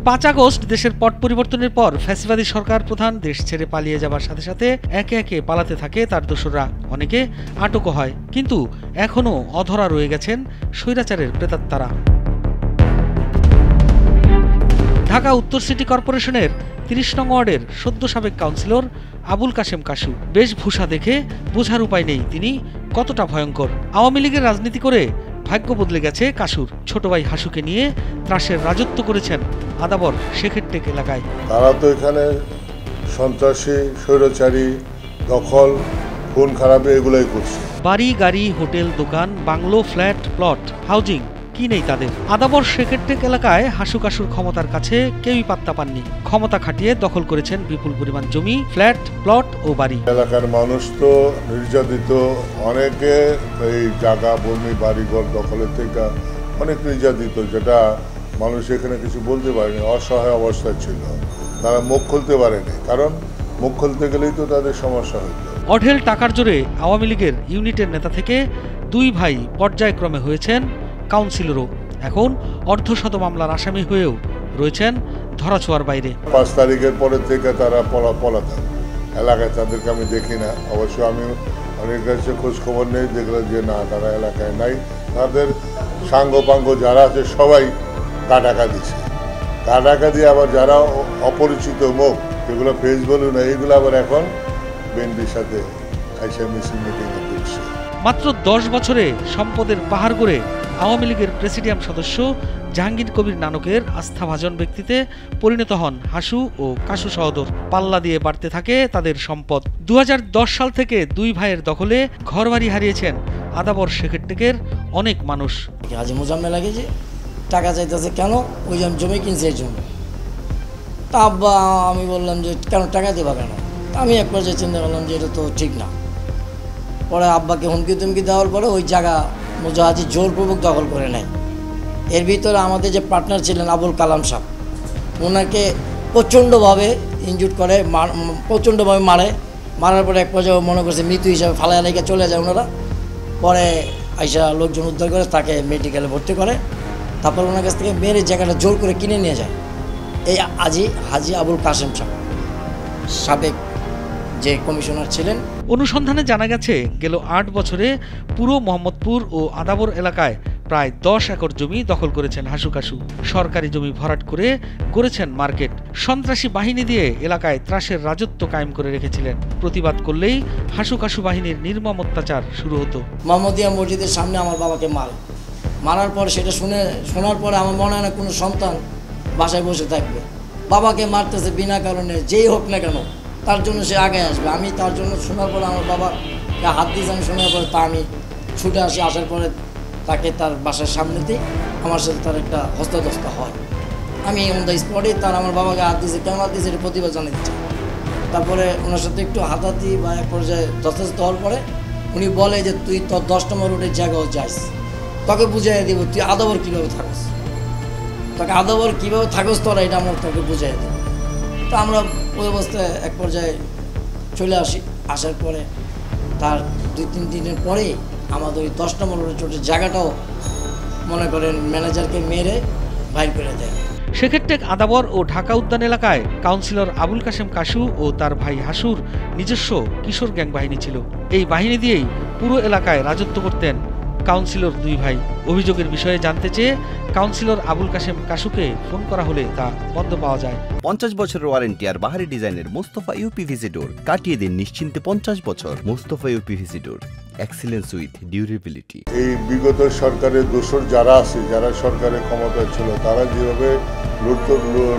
5 August দেশের পট পরিবর্তনের পর ফ্যাসিবাদী সরকার প্রধান দেশ ছেড়ে পালিয়ে যাবার সাথে সাথে একে একে পালাতে থাকে তার দোসররা। অনেকে আটকও হয়, কিন্তু এখনও অধরা রয়ে গেছেন স্বৈরাচারের প্রেতাত্মারা। ঢাকা উত্তর সিটি কর্পোরেশনের 30 নং ওয়ার্ডের সদ্য সাবেক কাউন্সিলর আবুল কাশেম কাশু বেশভূষা দেখে বোঝার উপায় নেই তিনি কতটা ভয়ঙ্কর। আওয়ামী লীগের রাজনীতি করে ভাগ্য বদলে গেছে কাশুর। ছোট ভাই হাসুকে নিয়ে ত্রাসের রাজত্ব করেছেন আদাবর শেখেরটেক এলাকায়। তারা তো এখানে সন্ত্রাসী, স্বৈরাচারী, দখল, খুন খারাপি এগুলাই করছে। বাড়ি, গাড়ি, হোটেল, দোকান, বাংলো, ফ্ল্যাট, প্লট, হাউজিং কি নেই তাদের। আদাবর শেখেরটেক এলাকায় হাসু কাশুর ক্ষমতার কাছে কেউই পাত্তা পাননি। ক্ষমতা খাটিয়ে দখল করেছেন বিপুল পরিমাণ জমি, ফ্ল্যাট, প্লট ও বাড়ি। এলাকার মানুষ তো নির্যাতিত, অনেকে এই জায়গা, ভূমি, বাড়িঘর দখলের থেকে অনেক নির্যাতিত, যেটা মানুষ এখানে কিছু বলতে পারেনি, অসহায় অবস্থায় ছিল। তারা মুখ খুলতে পারেনি, কারণ মুখ খুলতে গেলেই তো তাদের সমস্যা হইত। অঢেল টাকার জোরে আওয়ামী লীগের ইউনিটের নেতা থেকে 2 ভাই পর্যায়ক্রমে হয়েছেন কাউন্সিলরও। এখন অর্ধশত মামলার আসামি হয়েও রয়েছেন ধরাছোঁয়ার বাইরে। 5 তারিখের পরে থেকে তারা পলাতক। এলাকায় তাদেরকে আমি দেখি না। অবশ্য আমি অনেক কাছে খোঁজ খবর নেই, দেখলাম যে না, তারা এলাকায় নাই। তাদের সাঙ্গপাঙ্গ যারা আছে সবাই টাকা দিচ্ছে। টাকা দিয়ে আবার যারা অপরিচিত মুখ, যেগুলো ফেস বলুন না, এইগুলো আবার এখন বিএনপির সাথে মিছিল মিটিংয়ে দিচ্ছে। মাত্র 10 বছরে সম্পদের পাহাড় গড়ে আওয়ামী লীগের প্রেসিডিয়াম সদস্য জাহাঙ্গীর কবির নানকের আস্থাভাজন ব্যক্তিতে পরিণত হন হাসু ও কাশু সহোদর। পাল্লা দিয়ে বাড়তে থাকে তাদের সম্পদ। 2010 সাল থেকে 2 ভাইয়ের দখলে ঘরবাড়ি হারিয়েছেন আদাবর শেখেরটেকের অনেক মানুষ। হাজি মোজাম্মেল লাগে যে টাকা চাইতেছে, কেন? ওই যে জমি কিনছে এর জন্য। তা আব্বা, আমি বললাম যে কেন টাকা দেবা কেন? আমি এক পর্যায়ে চিন্তা করলাম যে এটা তো ঠিক না। পরে আব্বাকে হুমকি তুমকি দেওয়ার পরে ওই জায়গা মুজাহাজি জোরপূর্বক দখল করে নেয়। এর ভিতরে আমাদের যে পার্টনার ছিলেন আবুল কালাম সাহেব, ওনাকে প্রচণ্ডভাবে ইনজুর করে, প্রচণ্ডভাবে মারার পরে এক পর্যায়ে মনে করছে মৃত্যু হিসাবে ফালায় রেখে চলে যায় ওনারা। পরে আইসা লোকজন উদ্ধার করে তাকে মেডিকেলে ভর্তি করে, তারপর ওনার কাছ থেকে মেরে জায়গাটা জোর করে কিনে নিয়ে যায় এই হাজি আবুল কাশেম সাবেক যে কমিশনার ছিলেন। অনুসন্ধানে জানা গেছে গেল 8 বছরে পুরো মোহাম্মদপুর ও আদাবর এলাকায় প্রায় 10 একর জমি দখল করেছেন হাসু কাশু। সরকারি জমি ভরাট করে গড়েছেন মার্কেট। সন্ত্রাসী বাহিনী দিয়ে এলাকায় ত্রাসের রাজত্ব কায়েম করে রেখেছিলেন। প্রতিবাদ করলেই হাসু কাশু বাহিনীর নির্মম অত্যাচার শুরু হতো। মোহাম্মদিয়া মসজিদের সামনে আমার বাবাকে মারার পর সেটা শোনার পরে আমার মনে হয় না কোনো সন্তান বাসায় বসে থাকবে। বাবাকে মারতেছে বিনা কারণে, যেই হোক না কেন তার জন্য সে আগে আসবে। আমি তার জন্য শোনার পরে আমার বাবাকে হাত দিয়েছে, আমি শোনার পরে আমি ছুটে আসি। আসার পরে তাকে তার বাসার সামনেতেই আমার সাথে তার একটা হস্তদস্ত হয়। আমি অন দ্য স্পটে আমার বাবাকে হাত দিয়েছে, কেন হাত দিয়েছে এটা প্রতিবাদ জানাতে চাই। তারপরে ওনার সাথে একটু হাতাহাতি বা এক পর্যায়ে যথেষ্ট হওয়ার পরে উনি বলে যে তুই তোর 10 নম্বর রোডের জায়গাও যাস, তোকে বুঝাই দিব তুই আদাবর কীভাবে থাকস, তোকে আদাবর কীভাবে থাকস তোরা, এটা আমরা তোকে বুঝাই দেব। তো আমরা ওই অবস্থায় এক পর্যায়ে চলে আসি। আসার পরে তার 2-3 দিনের পরেই আমাদের ওই 10 নম্বর রোডের চোটের জায়গাটাও মনে করেন ম্যানেজারকে মেরে বাইর করে দেয়। শেখেরটেক, আদাবর ও ঢাকা উদ্যান এলাকায় কাউন্সিলর আবুল কাশেম কাশু ও তার ভাই হাসুর নিজস্ব কিশোর গ্যাং বাহিনী ছিল। এই বাহিনী দিয়েই পুরো এলাকায় রাজত্ব করতেন কাউন্সিলর 2 ভাই। অভিযোগের বিষয়ে জানতে চেয়ে কাউন্সিলর আবুল কাশেম কাশুকে ফোন করা হলে তা বন্ধ পাওয়া যায়। 50 বছরের ওয়ারেন্টি আর বাহারি ডিজাইনের মুস্তফা ইউপিভিসি ডোর, কাটিয়ে দিন নিশ্চিন্তে 50 বছর। Mustafa uPVC door, excellence with durability. এই বিগত সরকারের দোসর যারা আছে, যারা সরকারের ক্ষমতায় ছিল, তারা যেভাবে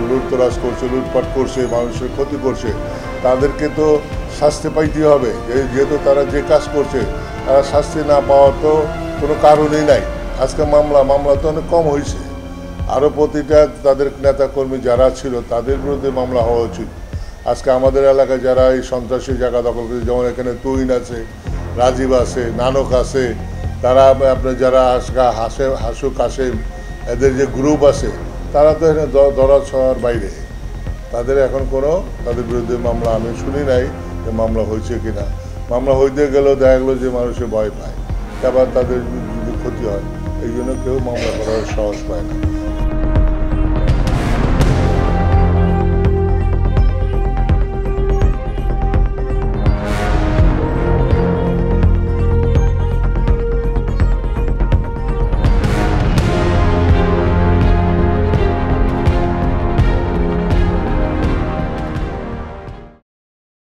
লুটতরাজ করছে, লুটপাট করছে, মানুষের ক্ষতি করছে, তাদেরকে তো শাস্তি পাইতে হবে। যেহেতু তারা যে কাজ করছে, তারা শাস্তি না পাওয়ার তো কোনো কারণই নাই। আজকে মামলা তো অনেক কম হয়েছে। আরও প্রতিটা তাদের নেতাকর্মী যারা ছিল তাদের বিরুদ্ধে মামলা হওয়া উচিত। আজকে আমাদের এলাকায় যারা এই সন্ত্রাসী জায়গা দখল করেছে, যেমন এখানে তুহিন আছে, রাজীব আছে, নানক আছে, তারা আপনার যারা হাসু কাশেম, এদের যে গ্রুপ আছে, তারা তো এখানে ধরা ছোঁয়ার বাইরে। তাদের এখন তাদের বিরুদ্ধে মামলা আমি শুনি নাই যে মামলা হয়েছে কিনা। মামলা হইতে গেলেও দেখা গেলো যে মানুষের ভয় পায়, আবার তাদের যদি ক্ষতি হয়, এই জন্য কেউ মামলা করার সাহস পায় না।